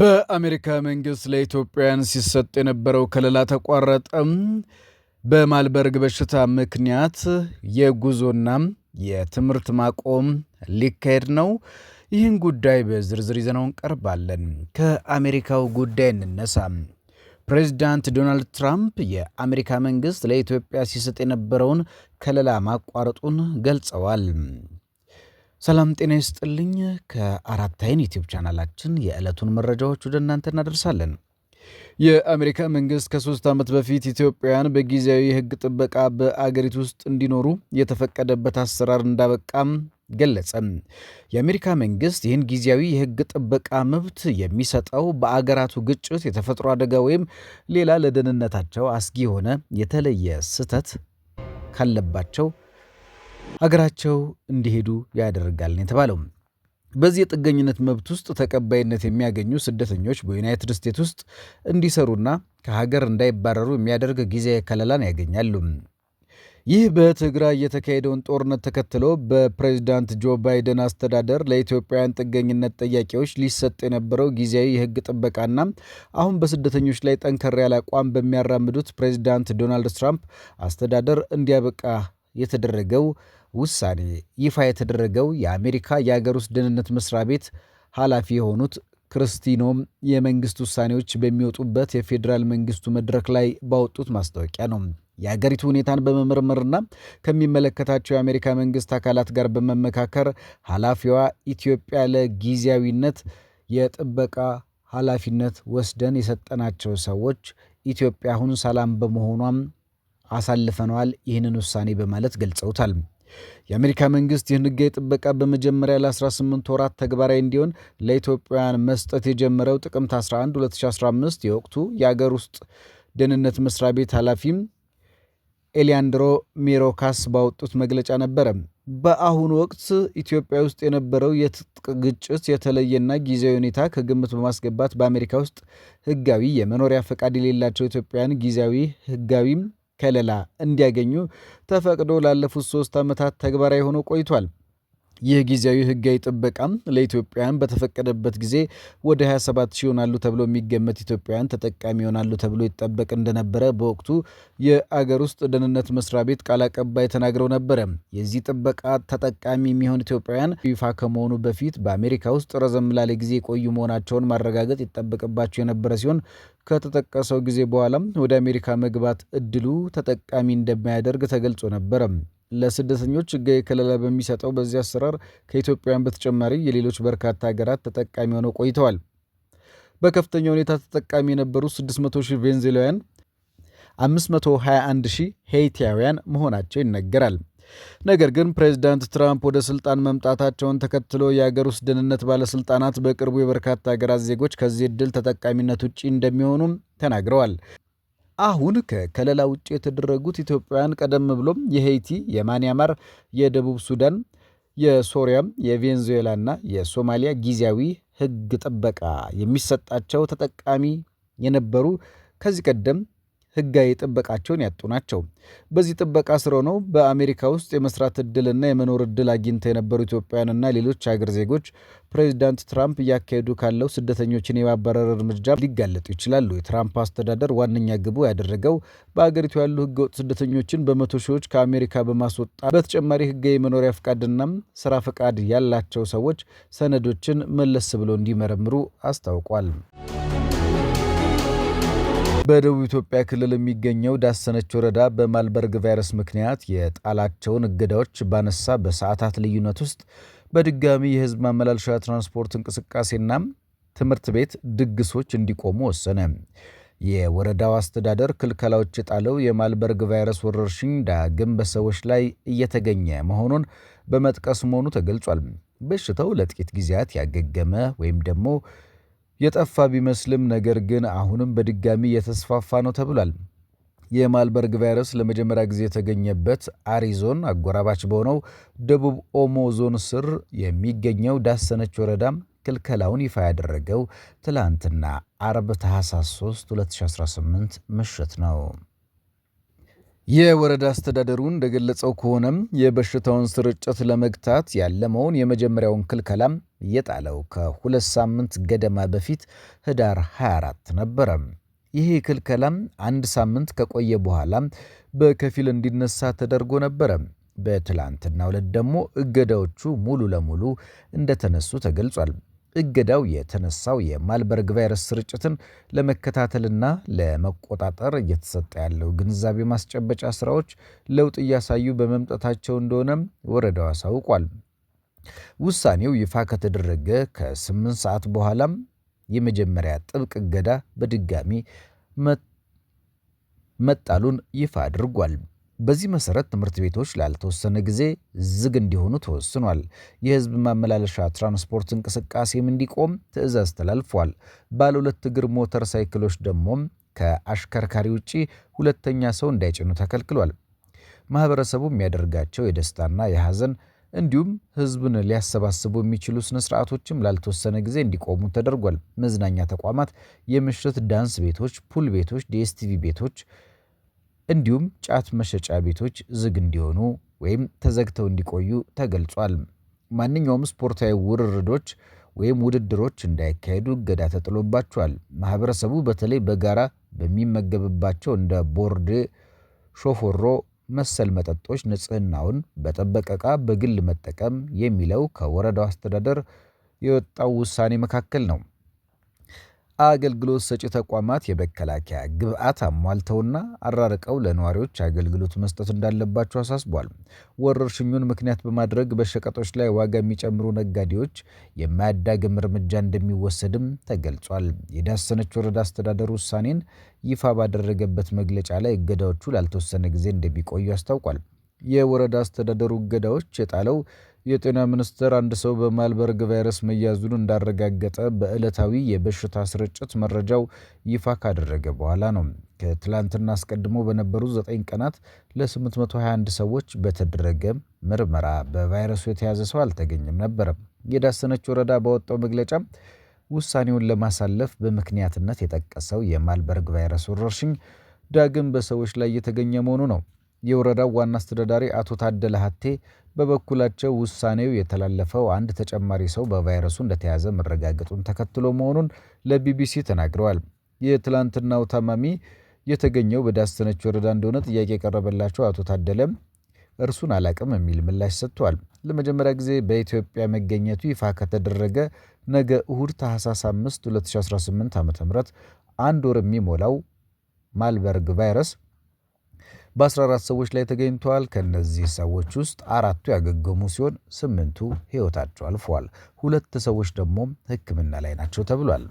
በአሜሪካ መንግስት ለኢትዮጵያውያን ሲሰጥ የነበረው ከለላ ተቋረጠም። በማልበርግ በሽታ ምክንያት የጉዞና የትምህርት ማቆም ሊካሄድ ነው። ይህን ጉዳይ በዝርዝር ይዘነው እንቀርባለን። ከአሜሪካው ጉዳይ እንነሳ። ፕሬዚዳንት ዶናልድ ትራምፕ የአሜሪካ መንግስት ለኢትዮጵያ ሲሰጥ የነበረውን ከለላ ማቋረጡን ገልጸዋል። ሰላም ጤና ይስጥልኝ። ከአራት አይን ዩቲዩብ ቻናላችን የዕለቱን መረጃዎች ወደ እናንተ እናደርሳለን። የአሜሪካ መንግስት ከ3 ዓመት በፊት ኢትዮጵያውያን በጊዜያዊ የህግ ጥበቃ በአገሪቱ ውስጥ እንዲኖሩ የተፈቀደበት አሰራር እንዳበቃም ገለጸ። የአሜሪካ መንግስት ይህን ጊዜያዊ የህግ ጥበቃ መብት የሚሰጠው በአገራቱ ግጭት፣ የተፈጥሮ አደጋ ወይም ሌላ ለደህንነታቸው አስጊ የሆነ የተለየ ስህተት ካለባቸው ሀገራቸው እንዲሄዱ ያደርጋል የተባለው። በዚህ የጥገኝነት መብት ውስጥ ተቀባይነት የሚያገኙ ስደተኞች በዩናይትድ ስቴትስ ውስጥ እንዲሰሩና ከሀገር እንዳይባረሩ የሚያደርግ ጊዜያዊ ከለላን ያገኛሉ። ይህ በትግራይ የተካሄደውን ጦርነት ተከትሎ በፕሬዝዳንት ጆ ባይደን አስተዳደር ለኢትዮጵያውያን ጥገኝነት ጠያቂዎች ሊሰጥ የነበረው ጊዜያዊ የህግ ጥበቃና አሁን በስደተኞች ላይ ጠንከር ያለ አቋም በሚያራምዱት ፕሬዝዳንት ዶናልድ ትራምፕ አስተዳደር እንዲያበቃ የተደረገው ውሳኔ ይፋ የተደረገው የአሜሪካ የአገር ውስጥ ደህንነት መስሪያ ቤት ኃላፊ የሆኑት ክርስቲኖም የመንግስት ውሳኔዎች በሚወጡበት የፌዴራል መንግስቱ መድረክ ላይ ባወጡት ማስታወቂያ ነው። የአገሪቱ ሁኔታን በመመርመርና ከሚመለከታቸው የአሜሪካ መንግስት አካላት ጋር በመመካከር ኃላፊዋ ኢትዮጵያ ለጊዜያዊነት የጥበቃ ኃላፊነት ወስደን የሰጠናቸው ሰዎች ኢትዮጵያ አሁን ሰላም በመሆኗም አሳልፈነዋል ይህንን ውሳኔ በማለት ገልጸውታል። የአሜሪካ መንግስት ይህን ህጋዊ ጥበቃ በመጀመሪያ ለ18 ወራት ተግባራዊ እንዲሆን ለኢትዮጵያውያን መስጠት የጀመረው ጥቅምት 11 2015 የወቅቱ የአገር ውስጥ ደህንነት መስሪያ ቤት ኃላፊም ኤሊያንድሮ ሜሮካስ ባወጡት መግለጫ ነበረ። በአሁኑ ወቅት ኢትዮጵያ ውስጥ የነበረው የትጥቅ ግጭት የተለየና ጊዜያዊ ሁኔታ ከግምት በማስገባት በአሜሪካ ውስጥ ህጋዊ የመኖሪያ ፈቃድ የሌላቸው ኢትዮጵያውያን ጊዜያዊ ህጋዊም ከለላ እንዲያገኙ ተፈቅዶ ላለፉት 3 ዓመታት ተግባራዊ ሆኖ ቆይቷል። ይህ ጊዜያዊ ህጋዊ ጥበቃም ለኢትዮጵያውያን በተፈቀደበት ጊዜ ወደ 27 ሺህ ይሆናሉ ተብሎ የሚገመት ኢትዮጵያውያን ተጠቃሚ ይሆናሉ ተብሎ ይጠበቅ እንደነበረ በወቅቱ የአገር ውስጥ ደህንነት መስሪያ ቤት ቃል አቀባይ ተናግረው ነበረ። የዚህ ጥበቃ ተጠቃሚ የሚሆን ኢትዮጵያውያን ይፋ ከመሆኑ በፊት በአሜሪካ ውስጥ ረዘም ላለ ጊዜ የቆዩ መሆናቸውን ማረጋገጥ ይጠበቅባቸው የነበረ ሲሆን ከተጠቀሰው ጊዜ በኋላም ወደ አሜሪካ መግባት እድሉ ተጠቃሚ እንደማያደርግ ተገልጾ ነበረ። ለስደተኞች ህጋዊ ከለላ በሚሰጠው በዚህ አሰራር ከኢትዮጵያውያን በተጨማሪ የሌሎች በርካታ ሀገራት ተጠቃሚ ሆነው ቆይተዋል። በከፍተኛ ሁኔታ ተጠቃሚ የነበሩ 600 ሺህ ቬንዙዌላውያን፣ 521 ሺህ ሄይቲያውያን መሆናቸው ይነገራል። ነገር ግን ፕሬዚዳንት ትራምፕ ወደ ስልጣን መምጣታቸውን ተከትሎ የአገር ውስጥ ደህንነት ባለስልጣናት በቅርቡ የበርካታ ሀገራት ዜጎች ከዚህ ዕድል ተጠቃሚነት ውጪ እንደሚሆኑም ተናግረዋል። አሁን ከከለላ ውጭ የተደረጉት ኢትዮጵያውያን ቀደም ብሎም የሄይቲ፣ የማንያማር፣ የደቡብ ሱዳን፣ የሶሪያ፣ የቬንዙዌላና የሶማሊያ ጊዜያዊ ህግ ጥበቃ የሚሰጣቸው ተጠቃሚ የነበሩ ከዚህ ቀደም ህጋዊ ጥበቃቸውን ያጡ ናቸው። በዚህ ጥበቃ ስር ሆነው በአሜሪካ ውስጥ የመስራት እድልና የመኖር እድል አግኝተው የነበሩ ኢትዮጵያውያንና ሌሎች ሀገር ዜጎች ፕሬዚዳንት ትራምፕ እያካሄዱ ካለው ስደተኞችን የማባረር እርምጃ ሊጋለጡ ይችላሉ። የትራምፕ አስተዳደር ዋነኛ ግቡ ያደረገው በአገሪቱ ያሉ ህገወጥ ስደተኞችን በመቶ ሺዎች ከአሜሪካ በማስወጣት በተጨማሪ ህጋዊ መኖሪያ ፈቃድና ስራ ፈቃድ ያላቸው ሰዎች ሰነዶችን መለስ ብለው እንዲመረምሩ አስታውቋል። በደቡብ ኢትዮጵያ ክልል የሚገኘው ዳሰነች ወረዳ በማልበርግ ቫይረስ ምክንያት የጣላቸውን እገዳዎች ባነሳ በሰዓታት ልዩነት ውስጥ በድጋሚ የህዝብ ማመላለሻ ትራንስፖርት እንቅስቃሴና ትምህርት ቤት ድግሶች እንዲቆሙ ወሰነ። የወረዳው አስተዳደር ክልከላዎች የጣለው የማልበርግ ቫይረስ ወረርሽኝ ዳግም በሰዎች ላይ እየተገኘ መሆኑን በመጥቀስ መሆኑ ተገልጿል። በሽታው ለጥቂት ጊዜያት ያገገመ ወይም ደግሞ የጠፋ ቢመስልም ነገር ግን አሁንም በድጋሚ እየተስፋፋ ነው ተብሏል። የማልበርግ ቫይረስ ለመጀመሪያ ጊዜ የተገኘበት አሪዞን አጎራባች በሆነው ደቡብ ኦሞ ዞን ስር የሚገኘው ዳሰነች ወረዳ ክልከላውን ይፋ ያደረገው ትላንትና አርብ ታህሳስ 3 2018 ምሽት ነው። የወረዳ አስተዳደሩ እንደገለጸው ከሆነም የበሽታውን ስርጭት ለመግታት ያለመውን የመጀመሪያውን ክልከላም የጣለው ከ2 ሳምንት ገደማ በፊት ህዳር 24 ነበረ። ይህ ክልከላም 1 ሳምንት ከቆየ በኋላ በከፊል እንዲነሳ ተደርጎ ነበረ። በትላንትናው ዕለት ደግሞ እገዳዎቹ ሙሉ ለሙሉ እንደተነሱ ተገልጿል። እገዳው የተነሳው የማልበርግ ቫይረስ ስርጭትን ለመከታተልና ለመቆጣጠር እየተሰጠ ያለው ግንዛቤ ማስጨበጫ ስራዎች ለውጥ እያሳዩ በመምጣታቸው እንደሆነም ወረዳው አሳውቋል። ውሳኔው ይፋ ከተደረገ ከ8 ሰዓት በኋላም የመጀመሪያ ጥብቅ እገዳ በድጋሚ መጣሉን ይፋ አድርጓል። በዚህ መሰረት ትምህርት ቤቶች ላልተወሰነ ጊዜ ዝግ እንዲሆኑ ተወስኗል። የህዝብ ማመላለሻ ትራንስፖርት እንቅስቃሴም እንዲቆም ትዕዛዝ ተላልፏል። ባለ 2 እግር ሞተር ሳይክሎች ደግሞ ከአሽከርካሪ ውጪ ሁለተኛ ሰው እንዳይጭኑ ተከልክሏል። ማህበረሰቡ የሚያደርጋቸው የደስታና የሐዘን እንዲሁም ህዝብን ሊያሰባስቡ የሚችሉ ስነ ስርዓቶችም ላልተወሰነ ጊዜ እንዲቆሙ ተደርጓል። መዝናኛ ተቋማት፣ የምሽት ዳንስ ቤቶች፣ ፑል ቤቶች፣ ዲኤስቲቪ ቤቶች እንዲሁም ጫት መሸጫ ቤቶች ዝግ እንዲሆኑ ወይም ተዘግተው እንዲቆዩ ተገልጿል። ማንኛውም ስፖርታዊ ውርርዶች ወይም ውድድሮች እንዳይካሄዱ እገዳ ተጥሎባቸዋል። ማህበረሰቡ በተለይ በጋራ በሚመገብባቸው እንደ ቦርዴ፣ ሾፎሮ መሰል መጠጦች ንጽህናውን በጠበቀ ዕቃ በግል መጠቀም የሚለው ከወረዳው አስተዳደር የወጣው ውሳኔ መካከል ነው። አገልግሎት ሰጪ ተቋማት የመከላከያ ግብዓት አሟልተውና አራርቀው ለነዋሪዎች አገልግሎት መስጠት እንዳለባቸው አሳስቧል። ወረርሽኙን ምክንያት በማድረግ በሸቀጦች ላይ ዋጋ የሚጨምሩ ነጋዴዎች የማያዳግም እርምጃ እንደሚወሰድም ተገልጿል። የዳሰነች ወረዳ አስተዳደር ውሳኔን ይፋ ባደረገበት መግለጫ ላይ እገዳዎቹ ላልተወሰነ ጊዜ እንደሚቆዩ አስታውቋል። የወረዳ አስተዳደሩ እገዳዎች የጣለው የጤና ሚኒስቴር አንድ ሰው በማልበርግ ቫይረስ መያዙን እንዳረጋገጠ በዕለታዊ የበሽታ ስርጭት መረጃው ይፋ ካደረገ በኋላ ነው። ከትላንትና አስቀድሞ በነበሩ 9 ቀናት ለ821 ሰዎች በተደረገ ምርመራ በቫይረሱ የተያዘ ሰው አልተገኘም ነበር። የዳሰነች ወረዳ ባወጣው መግለጫ ውሳኔውን ለማሳለፍ በምክንያትነት የጠቀሰው የማልበርግ ቫይረስ ወረርሽኝ ዳግም በሰዎች ላይ የተገኘ መሆኑ ነው። የወረዳው ዋና አስተዳዳሪ አቶ ታደለ ሀቴ በበኩላቸው ውሳኔው የተላለፈው አንድ ተጨማሪ ሰው በቫይረሱ እንደተያዘ መረጋገጡን ተከትሎ መሆኑን ለቢቢሲ ተናግረዋል። የትላንትናው ታማሚ የተገኘው በዳሰነች ወረዳ እንደሆነ ጥያቄ የቀረበላቸው አቶ ታደለም እርሱን አላቅም የሚል ምላሽ ሰጥተዋል። ለመጀመሪያ ጊዜ በኢትዮጵያ መገኘቱ ይፋ ከተደረገ ነገ እሁድ ታህሳስ 5 2018 ዓ.ም አንድ ወር የሚሞላው ማልበርግ ቫይረስ በ14 ሰዎች ላይ ተገኝተዋል። ከነዚህ ሰዎች ውስጥ 4ቱ ያገገሙ ሲሆን 8ቱ ህይወታቸው አልፈዋል። 2 ሰዎች ደግሞ ሕክምና ላይ ናቸው ተብሏል።